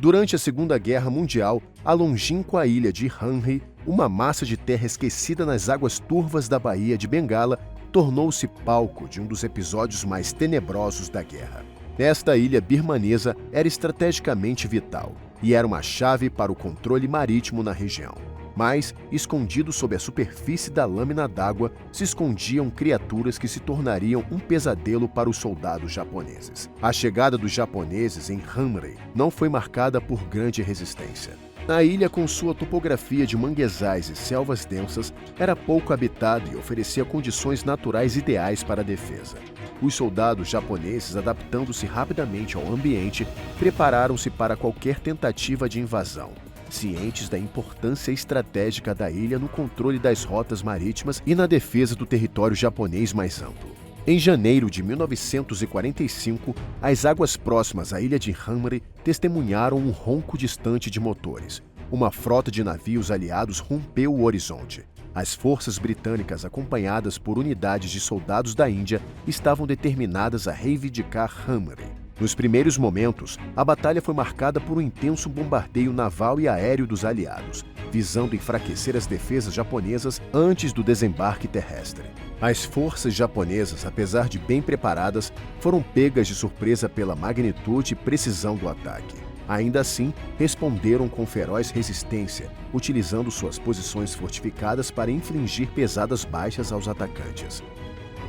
Durante a Segunda Guerra Mundial, a longínqua ilha de Henry, uma massa de terra esquecida nas águas turvas da Baía de Bengala, tornou-se palco de um dos episódios mais tenebrosos da guerra. Esta ilha birmanesa era estrategicamente vital e era uma chave para o controle marítimo na região. Mas, escondido sob a superfície da lâmina d'água, se escondiam criaturas que se tornariam um pesadelo para os soldados japoneses. A chegada dos japoneses em Hamrey não foi marcada por grande resistência. A ilha, com sua topografia de manguezais e selvas densas, era pouco habitada e oferecia condições naturais ideais para a defesa. Os soldados japoneses, adaptando-se rapidamente ao ambiente, prepararam-se para qualquer tentativa de invasão, cientes da importância estratégica da ilha no controle das rotas marítimas e na defesa do território japonês mais amplo. Em janeiro de 1945, as águas próximas à ilha de Hamrey testemunharam um ronco distante de motores. Uma frota de navios aliados rompeu o horizonte. As forças britânicas, acompanhadas por unidades de soldados da Índia, estavam determinadas a reivindicar Hamrey. Nos primeiros momentos, a batalha foi marcada por um intenso bombardeio naval e aéreo dos aliados, visando enfraquecer as defesas japonesas antes do desembarque terrestre. As forças japonesas, apesar de bem preparadas, foram pegas de surpresa pela magnitude e precisão do ataque. Ainda assim, responderam com feroz resistência, utilizando suas posições fortificadas para infligir pesadas baixas aos atacantes.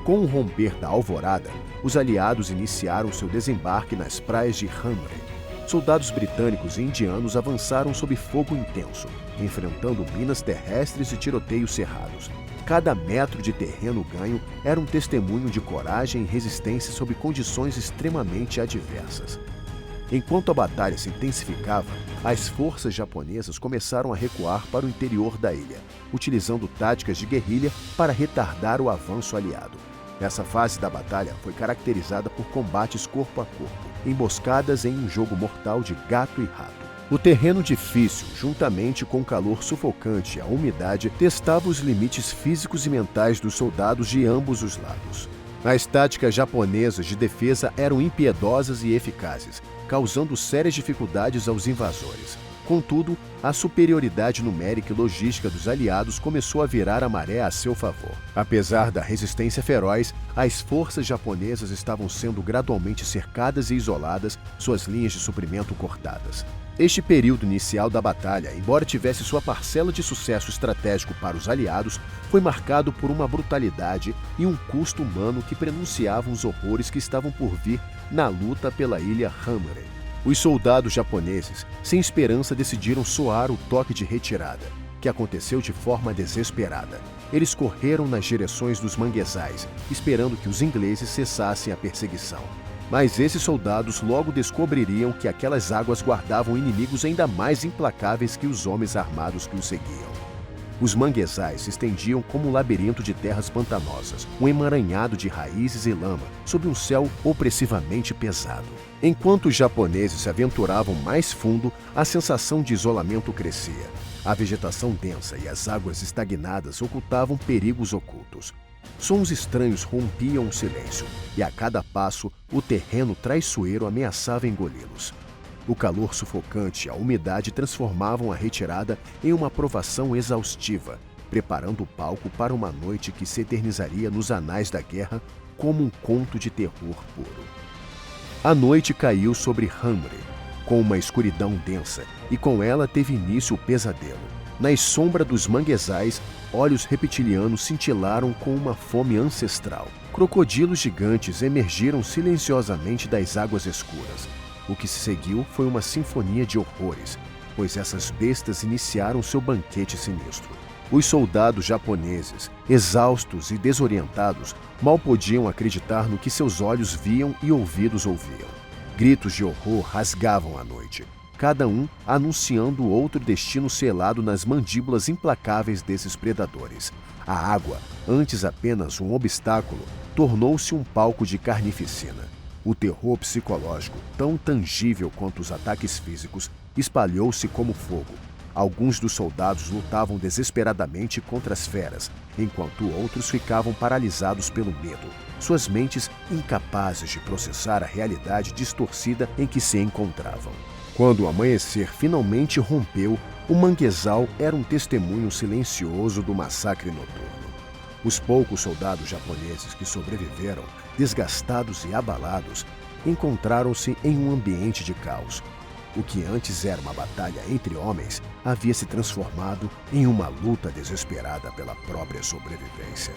Com o romper da alvorada, os aliados iniciaram seu desembarque nas praias de Hamrey. Soldados britânicos e indianos avançaram sob fogo intenso, enfrentando minas terrestres e tiroteios cerrados. Cada metro de terreno ganho era um testemunho de coragem e resistência sob condições extremamente adversas. Enquanto a batalha se intensificava, as forças japonesas começaram a recuar para o interior da ilha, utilizando táticas de guerrilha para retardar o avanço aliado. Essa fase da batalha foi caracterizada por combates corpo a corpo, emboscadas em um jogo mortal de gato e rato. O terreno difícil, juntamente com o calor sufocante e a umidade, testava os limites físicos e mentais dos soldados de ambos os lados. As táticas japonesas de defesa eram impiedosas e eficazes, causando sérias dificuldades aos invasores. Contudo, a superioridade numérica e logística dos aliados começou a virar a maré a seu favor. Apesar da resistência feroz, as forças japonesas estavam sendo gradualmente cercadas e isoladas, suas linhas de suprimento cortadas. Este período inicial da batalha, embora tivesse sua parcela de sucesso estratégico para os aliados, foi marcado por uma brutalidade e um custo humano que prenunciavam os horrores que estavam por vir na luta pela ilha Hamrey. Os soldados japoneses, sem esperança, decidiram soar o toque de retirada, que aconteceu de forma desesperada. Eles correram nas direções dos manguezais, esperando que os ingleses cessassem a perseguição. Mas esses soldados logo descobririam que aquelas águas guardavam inimigos ainda mais implacáveis que os homens armados que os seguiam. Os manguezais se estendiam como um labirinto de terras pantanosas, um emaranhado de raízes e lama, sob um céu opressivamente pesado. Enquanto os japoneses se aventuravam mais fundo, a sensação de isolamento crescia. A vegetação densa e as águas estagnadas ocultavam perigos ocultos. Sons estranhos rompiam o silêncio, e a cada passo, o terreno traiçoeiro ameaçava engoli-los. O calor sufocante e a umidade transformavam a retirada em uma provação exaustiva, preparando o palco para uma noite que se eternizaria nos anais da guerra como um conto de terror puro. A noite caiu sobre Hamrey, com uma escuridão densa, e com ela teve início o pesadelo. Nas sombras dos manguezais, olhos reptilianos cintilaram com uma fome ancestral. Crocodilos gigantes emergiram silenciosamente das águas escuras. O que se seguiu foi uma sinfonia de horrores, pois essas bestas iniciaram seu banquete sinistro. Os soldados japoneses, exaustos e desorientados, mal podiam acreditar no que seus olhos viam e ouvidos ouviam. Gritos de horror rasgavam a noite, cada um anunciando outro destino selado nas mandíbulas implacáveis desses predadores. A água, antes apenas um obstáculo, tornou-se um palco de carnificina. O terror psicológico, tão tangível quanto os ataques físicos, espalhou-se como fogo. Alguns dos soldados lutavam desesperadamente contra as feras, enquanto outros ficavam paralisados pelo medo, suas mentes incapazes de processar a realidade distorcida em que se encontravam. Quando o amanhecer finalmente rompeu, o manguezal era um testemunho silencioso do massacre noturno. Os poucos soldados japoneses que sobreviveram, desgastados e abalados, encontraram-se em um ambiente de caos. O que antes era uma batalha entre homens havia se transformado em uma luta desesperada pela própria sobrevivência.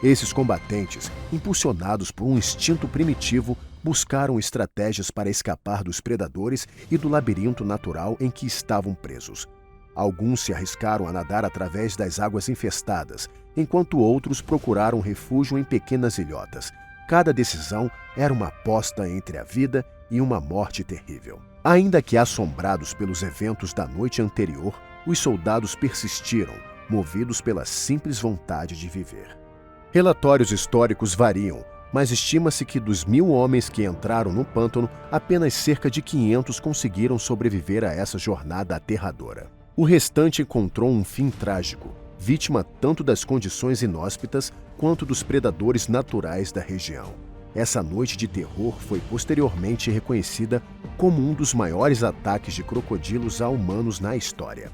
Esses combatentes, impulsionados por um instinto primitivo, buscaram estratégias para escapar dos predadores e do labirinto natural em que estavam presos. Alguns se arriscaram a nadar através das águas infestadas, enquanto outros procuraram refúgio em pequenas ilhotas. Cada decisão era uma aposta entre a vida e uma morte terrível. Ainda que assombrados pelos eventos da noite anterior, os soldados persistiram, movidos pela simples vontade de viver. Relatórios históricos variam, mas estima-se que dos 1.000 homens que entraram no pântano, apenas cerca de 500 conseguiram sobreviver a essa jornada aterradora. O restante encontrou um fim trágico, vítima tanto das condições inóspitas quanto dos predadores naturais da região. Essa noite de terror foi posteriormente reconhecida como um dos maiores ataques de crocodilos a humanos na história.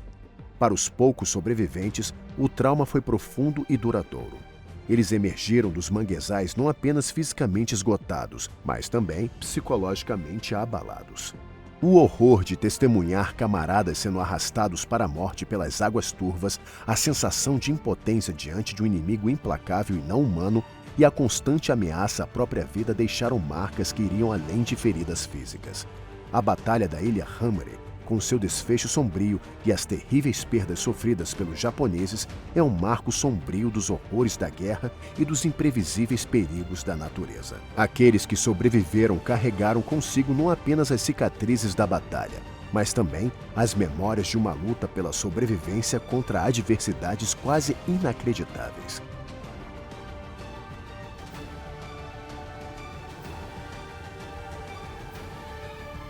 Para os poucos sobreviventes, o trauma foi profundo e duradouro. Eles emergiram dos manguezais não apenas fisicamente esgotados, mas também psicologicamente abalados. O horror de testemunhar camaradas sendo arrastados para a morte pelas águas turvas, a sensação de impotência diante de um inimigo implacável e não humano e a constante ameaça à própria vida deixaram marcas que iriam além de feridas físicas. A Batalha da Ilha Hamre, com seu desfecho sombrio e as terríveis perdas sofridas pelos japoneses, é um marco sombrio dos horrores da guerra e dos imprevisíveis perigos da natureza. Aqueles que sobreviveram carregaram consigo não apenas as cicatrizes da batalha, mas também as memórias de uma luta pela sobrevivência contra adversidades quase inacreditáveis.